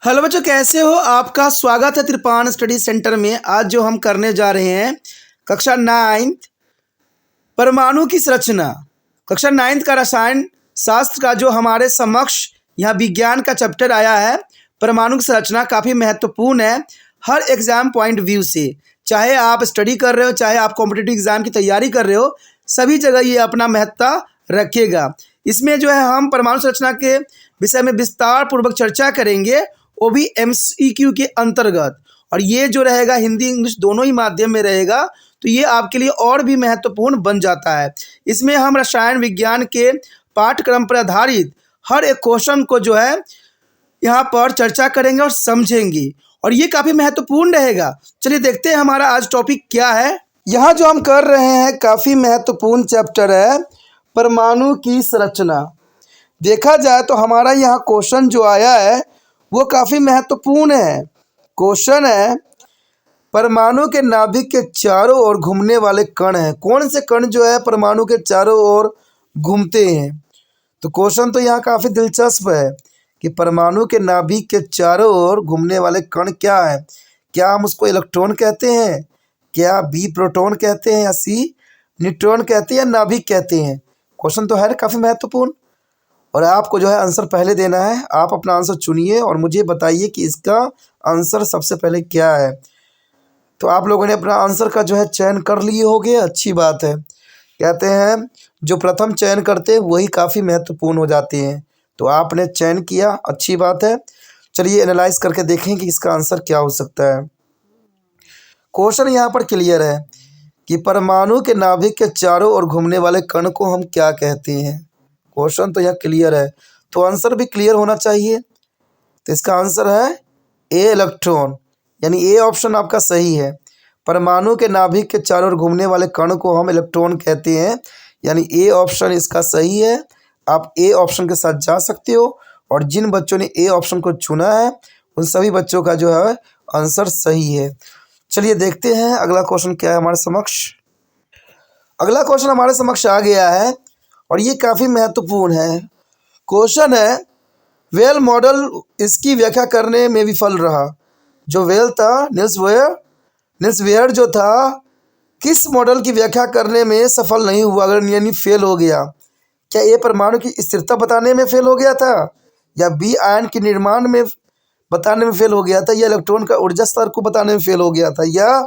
Hello बच्चों, कैसे हो? आपका स्वागत है त्रिपान स्टडी सेंटर में। आज जो हम करने जा रहे हैं कक्षा 9th परमाणु की संरचना। कक्षा 9th का रसायन शास्त्र का जो हमारे समक्ष यहाँ विज्ञान का चैप्टर आया है, परमाणु की संरचना काफ़ी महत्वपूर्ण है हर एग्जाम पॉइंट व्यू से। चाहे आप स्टडी कर रहे हो, चाहे आप कॉम्पिटिटिव एग्जाम की तैयारी कर रहे हो, सभी जगह ये अपना महत्ता रखेगा। इसमें जो है हम परमाणु संरचना के विषय में विस्तार पूर्वक चर्चा करेंगे, वो भी MCQ के अंतर्गत। और ये जो रहेगा हिंदी इंग्लिश दोनों ही माध्यम में रहेगा, तो ये आपके लिए और भी महत्वपूर्ण बन जाता है। इसमें हम रसायन विज्ञान के पाठ्यक्रम पर आधारित हर एक क्वेश्चन को जो है यहाँ पर चर्चा करेंगे और समझेंगे, और ये काफ़ी महत्वपूर्ण रहेगा। चलिए देखते हैं हमारा आज टॉपिक क्या है। यहाँ जो हम कर रहे हैं काफ़ी महत्वपूर्ण चैप्टर है परमाणु की संरचना। देखा जाए तो हमारा यहाँ क्वेश्चन जो आया है वो काफ़ी महत्वपूर्ण है। क्वेश्चन है परमाणु के नाभिक के चारों ओर घूमने वाले कण हैं। कौन से कण जो है परमाणु के चारों ओर घूमते हैं? तो क्वेश्चन तो यहाँ काफ़ी दिलचस्प है कि परमाणु के नाभिक के चारों ओर घूमने वाले कण क्या है। क्या हम उसको इलेक्ट्रॉन कहते हैं, क्या बी प्रोटॉन कहते हैं, या सी न्यूट्रॉन कहते हैं, या नाभिक कहते हैं? क्वेश्चन तो है काफ़ी महत्वपूर्ण, और आपको जो है आंसर पहले देना है। आप अपना आंसर चुनिए और मुझे बताइए कि इसका आंसर सबसे पहले क्या है। तो आप लोगों ने अपना आंसर का जो है चयन कर लिए होंगे, अच्छी बात है। कहते हैं जो प्रथम चयन करते हैं वही काफ़ी महत्वपूर्ण हो जाते हैं। तो आपने चयन किया, अच्छी बात है। चलिए एनालाइज करके देखें कि इसका आंसर क्या हो सकता है। क्वेश्चन यहाँ पर क्लियर है कि परमाणु के नाभिक के चारों ओर घूमने वाले कण को हम क्या कहते हैं। क्वेश्चन तो यह क्लियर है, तो आंसर भी क्लियर होना चाहिए। तो इसका आंसर है ए इलेक्ट्रॉन, यानी ए ऑप्शन आपका सही है। परमाणु के नाभिक के चारों ओर घूमने वाले कण को हम इलेक्ट्रॉन कहते हैं, यानी ए ऑप्शन इसका सही है। आप ए ऑप्शन के साथ जा सकते हो, और जिन बच्चों ने ए ऑप्शन को चुना है उन सभी बच्चों का जो है आंसर सही है। चलिए देखते हैं अगला क्वेश्चन क्या है हमारे समक्ष। अगला क्वेश्चन हमारे समक्ष आ गया है और ये काफ़ी महत्वपूर्ण है। क्वेश्चन है वेल मॉडल इसकी व्याख्या करने में विफल रहा। जो वेल था निल्स वेयर जो था किस मॉडल की व्याख्या करने में सफल नहीं हुआ, अगर यानी फेल हो गया? क्या ए परमाणु की स्थिरता बताने में फेल हो गया था, या बी आयन के निर्माण में बताने में फेल हो गया था, या इलेक्ट्रॉन का ऊर्जा स्तर को बताने में फेल हो गया था, या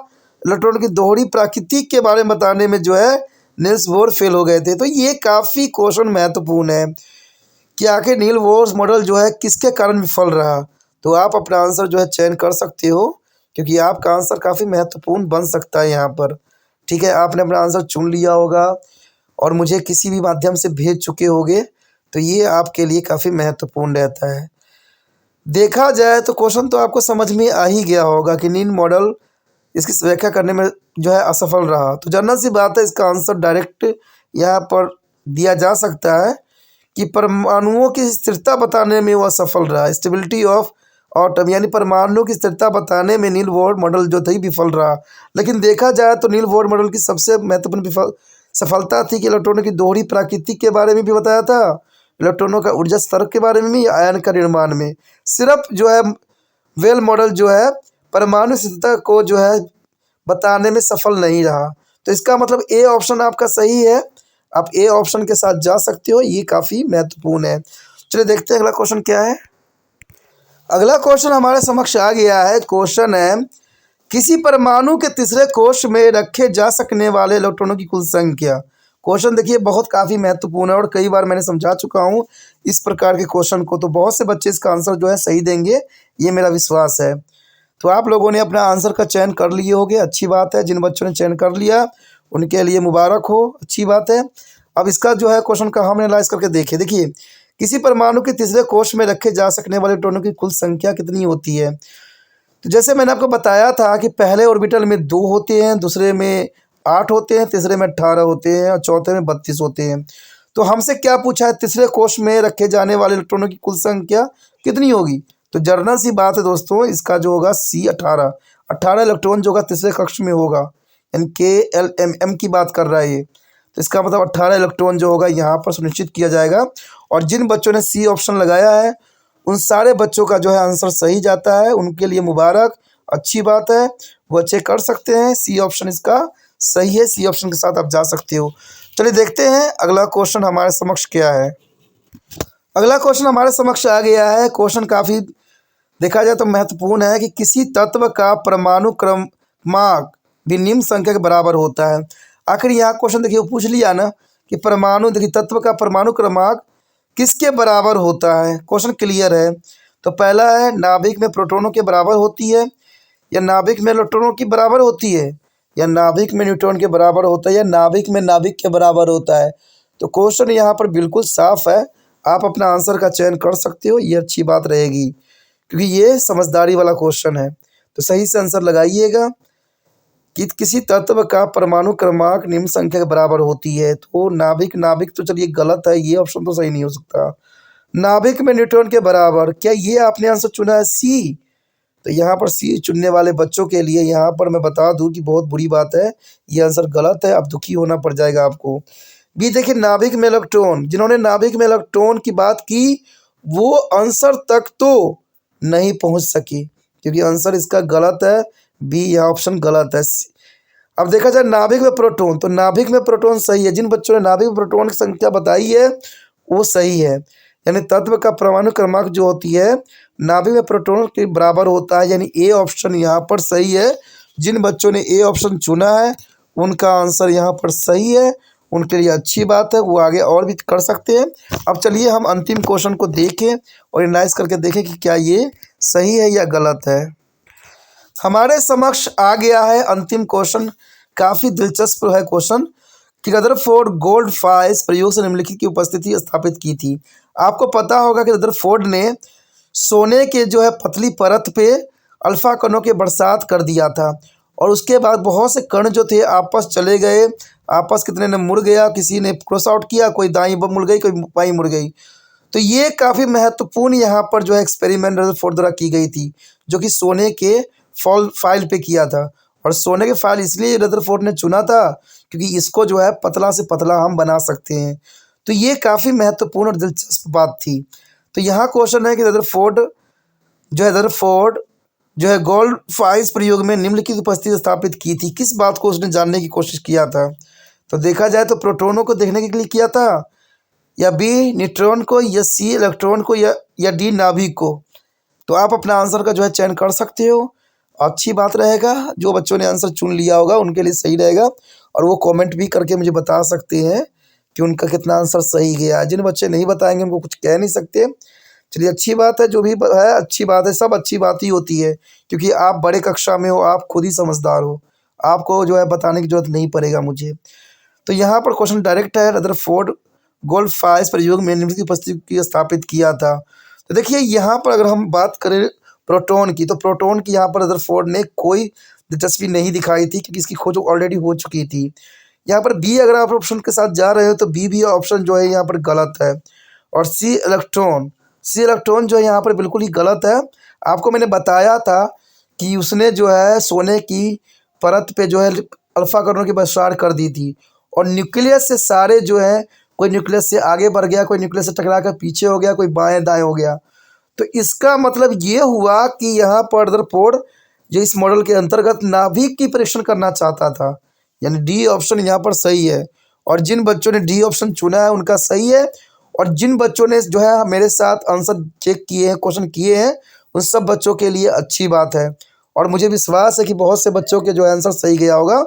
इलेक्ट्रॉन की दोहरी प्रकृति के बारे में बताने में जो है नील्स बोर फेल हो गए थे। तो ये काफ़ी क्वेश्चन महत्वपूर्ण है कि आखिर नील बोर मॉडल जो है किसके कारण विफल रहा। तो आप अपना आंसर जो है चयन कर सकते हो, क्योंकि आपका आंसर काफ़ी महत्वपूर्ण बन सकता है यहाँ पर। ठीक है, आपने अपना आंसर चुन लिया होगा और मुझे किसी भी माध्यम से भेज चुके होंगे, तो ये आपके लिए काफ़ी महत्वपूर्ण रहता है। देखा जाए तो क्वेश्चन तो आपको समझ में आ ही गया होगा कि नील मॉडल इसकी व्याख्या करने में जो है असफल रहा। तो जनरल सी बात है, इसका आंसर डायरेक्ट यहाँ पर दिया जा सकता है कि परमाणुओं की स्थिरता बताने में वह सफल रहा। स्टेबिलिटी ऑफ एटम, यानी परमाणु की स्थिरता बताने में नील बोर मॉडल जो थी विफल रहा। लेकिन देखा जाए तो नील बोर मॉडल की सबसे महत्वपूर्ण सफलता थी कि इलेक्ट्रॉनों की दोहरी प्रकृति के बारे में भी बताया था, इलेक्ट्रॉनों का ऊर्जा स्तर के बारे में भी, आयन का निर्माण में। सिर्फ जो है वेल मॉडल जो है परमाणु स्थिरता को जो है बताने में सफल नहीं रहा। तो इसका मतलब ए ऑप्शन आपका सही है, आप ए ऑप्शन के साथ जा सकते हो, ये काफ़ी महत्वपूर्ण है। चलिए देखते हैं अगला क्वेश्चन क्या है। अगला क्वेश्चन हमारे समक्ष आ गया है। क्वेश्चन है किसी परमाणु के तीसरे कोश में रखे जा सकने वाले इलेक्ट्रॉनों की कुल संख्या। क्वेश्चन देखिए बहुत काफ़ी महत्वपूर्ण है और कई बार मैंने समझा चुका हूँ इस प्रकार के क्वेश्चन को, तो बहुत से बच्चे इसका आंसर जो है सही देंगे, ये मेरा विश्वास है। तो आप लोगों ने अपना आंसर का चयन कर लिए होंगे, अच्छी बात है। जिन बच्चों ने चयन कर लिया उनके लिए मुबारक हो, अच्छी बात है। अब इसका जो है क्वेश्चन का हम एनालाइज करके देखिए किसी परमाणु के तीसरे कोश में रखे जा सकने वाले इलेक्ट्रॉनों की कुल संख्या कितनी होती है। तो जैसे मैंने आपको बताया था कि पहले ऑर्बिटल में 2 होते हैं, दूसरे में 8 होते हैं, तीसरे में 18 होते हैं और चौथे में 32 होते हैं। तो हमसे क्या पूछा है, तीसरे कोश में रखे जाने वाले इलेक्ट्रॉनों की कुल संख्या कितनी होगी। तो जनरल सी बात है दोस्तों, इसका जो होगा C 18 इलेक्ट्रॉन जो होगा तीसरे कक्ष में होगा, यानी KLMM की बात कर रहा है ये। तो इसका मतलब 18 इलेक्ट्रॉन जो होगा यहाँ पर सुनिश्चित किया जाएगा। और जिन बच्चों ने C ऑप्शन लगाया है उन सारे बच्चों का जो है आंसर सही जाता है, उनके लिए मुबारक, अच्छी बात है, वो अच्छे कर सकते हैं। सी ऑप्शन इसका सही है, सी ऑप्शन के साथ आप जा सकते हो। चलिए देखते हैं अगला क्वेश्चन हमारे समक्ष क्या है। अगला क्वेश्चन हमारे समक्ष आ गया है। क्वेश्चन काफ़ी देखा जाए तो महत्वपूर्ण है कि किसी तत्व का परमाणु क्रमांक भी निम्न संख्या के बराबर होता है। आखिर यहाँ क्वेश्चन देखिए वो पूछ लिया ना कि परमाणु, देखिए तत्व का परमाणु क्रमांक किसके बराबर होता है। क्वेश्चन क्लियर है। तो पहला है नाभिक में प्रोटॉनों के बराबर होती है, या नाभिक में इलेक्ट्रॉनों की बराबर होती है, या नाभिक में न्यूट्रॉन के बराबर होता है, या नाभिक में नाभिक के बराबर होता है। तो क्वेश्चन यहाँ पर बिल्कुल साफ है, आप अपना आंसर का चयन कर सकते हो, ये अच्छी बात रहेगी क्योंकि ये समझदारी वाला क्वेश्चन है। तो सही से आंसर लगाइएगा कि किसी तत्व का परमाणु क्रमांक निम्न संख्या के बराबर होती है। तो नाभिक, नाभिक तो चलिए गलत है, ये ऑप्शन तो सही नहीं हो सकता। नाभिक में न्यूट्रॉन के बराबर, क्या ये आपने आंसर चुना है सी? तो यहाँ पर सी चुनने वाले बच्चों के लिए यहाँ पर मैं बता दूं कि बहुत बुरी बात है, ये आंसर गलत है, अब दुखी होना पड़ जाएगा आपको। बी देखिए नाभिक में इलेक्ट्रॉन, जिन्होंने नाभिक में इलेक्ट्रॉन की बात की वो आंसर तक तो नहीं पहुँच सकी, क्योंकि आंसर इसका गलत है, बी यह ऑप्शन गलत है। अब देखा जाए नाभिक में प्रोटॉन, तो नाभिक में प्रोटॉन सही है, जिन बच्चों ने नाभिक में प्रोटॉन की संख्या बताई है वो सही है। यानी तत्व का परमाणु क्रमांक जो होती है नाभिक में प्रोटॉन के बराबर होता है, यानी ए ऑप्शन यहाँ पर सही है। जिन बच्चों ने ए ऑप्शन चुना है उनका आंसर यहाँ पर सही है, उनके लिए अच्छी बात है, वो आगे और भी कर सकते हैं। अब चलिए हम अंतिम क्वेश्चन को देखें और एनालाइज करके देखें कि क्या ये सही है या गलत है। हमारे समक्ष आ गया है अंतिम क्वेश्चन, काफ़ी दिलचस्प है क्वेश्चन कि रदरफोर्ड गोल्डफाय इस प्रयोग से निम्नलिखित की उपस्थिति स्थापित की थी। आपको पता होगा कि रदरफोर्ड ने सोने के जो है पतली परत पे अल्फा कणों के बरसात कर दिया था, और उसके बाद बहुत से कण जो थे आपस चले गए, आपस कितने ने मुड़ गया, किसी ने क्रॉस आउट किया, कोई दाईं मुड़ गई, कोई बाईं मुड़ गई। तो ये काफ़ी महत्वपूर्ण यहाँ पर जो है एक्सपेरिमेंट रदरफोर्ड द्वारा की गई थी, जो कि सोने के फाइल पे किया था। और सोने के फाइल इसलिए रदरफोर्ड ने चुना था क्योंकि इसको जो है पतला से पतला हम बना सकते हैं। तो ये काफ़ी महत्वपूर्ण और दिलचस्प बात थी। तो यहाँ क्वेश्चन है कि रदरफोर्ड जो है गोल्डफाय प्रयोग में निम्नलिखित उपस्थिति स्थापित की थी। किस बात को उसने जानने की कोशिश किया था? तो देखा जाए तो प्रोटॉनों को देखने के लिए किया था, या बी न्यूट्रॉन को, या सी इलेक्ट्रॉन को, या डी नाभिक को। तो आप अपना आंसर का जो है चयन कर सकते हो, अच्छी बात रहेगा। जो बच्चों ने आंसर चुन लिया होगा उनके लिए सही रहेगा, और वो कमेंट भी करके मुझे बता सकते हैं कि उनका कितना आंसर सही गया। जिन बच्चे नहीं बताएंगे उनको कुछ कह नहीं सकते। चलिए अच्छी बात है, जो भी है अच्छी बात है, सब अच्छी बात ही होती है, क्योंकि आप बड़े कक्षा में हो, आप खुद ही समझदार हो, आपको जो है बताने की जरूरत नहीं पड़ेगा मुझे। तो यहाँ पर क्वेश्चन डायरेक्ट है, रदरफोर्ड गोल्डफाय प्रयोग में निम्नलिखित उपस्थिति स्थापित किया था। तो देखिए यहाँ पर अगर हम बात करें प्रोटॉन की, तो प्रोटॉन की यहाँ पर रदरफोर्ड ने कोई दिलचस्पी नहीं दिखाई थी, क्योंकि इसकी खोज ऑलरेडी हो चुकी थी। यहाँ पर बी अगर आप ऑप्शन के साथ जा रहे हो तो बी भी ऑप्शन जो है यहाँ पर गलत है। और सी इलेक्ट्रॉन जो है यहाँ पर बिल्कुल ही गलत है। आपको मैंने बताया था कि उसने जो है सोने की परत पे जो है अल्फा कणों की बरसात कर दी थी, और न्यूक्लियस से सारे जो है, कोई न्यूक्लियस से आगे बढ़ गया, कोई न्यूक्लियस से टकरा कर पीछे हो गया, कोई बाएं दाएं हो गया। तो इसका मतलब ये हुआ कि यहाँ पर रदरफोर्ड जो इस मॉडल के अंतर्गत नाभिक की परीक्षण करना चाहता था, यानी डी ऑप्शन यहाँ पर सही है। और जिन बच्चों ने डी ऑप्शन चुना है उनका सही है, और जिन बच्चों ने जो है मेरे साथ आंसर चेक किए हैं, क्वेश्चन किए हैं, उन सब बच्चों के लिए अच्छी बात है। और मुझे विश्वास है कि बहुत से बच्चों के जो आंसर सही गया होगा।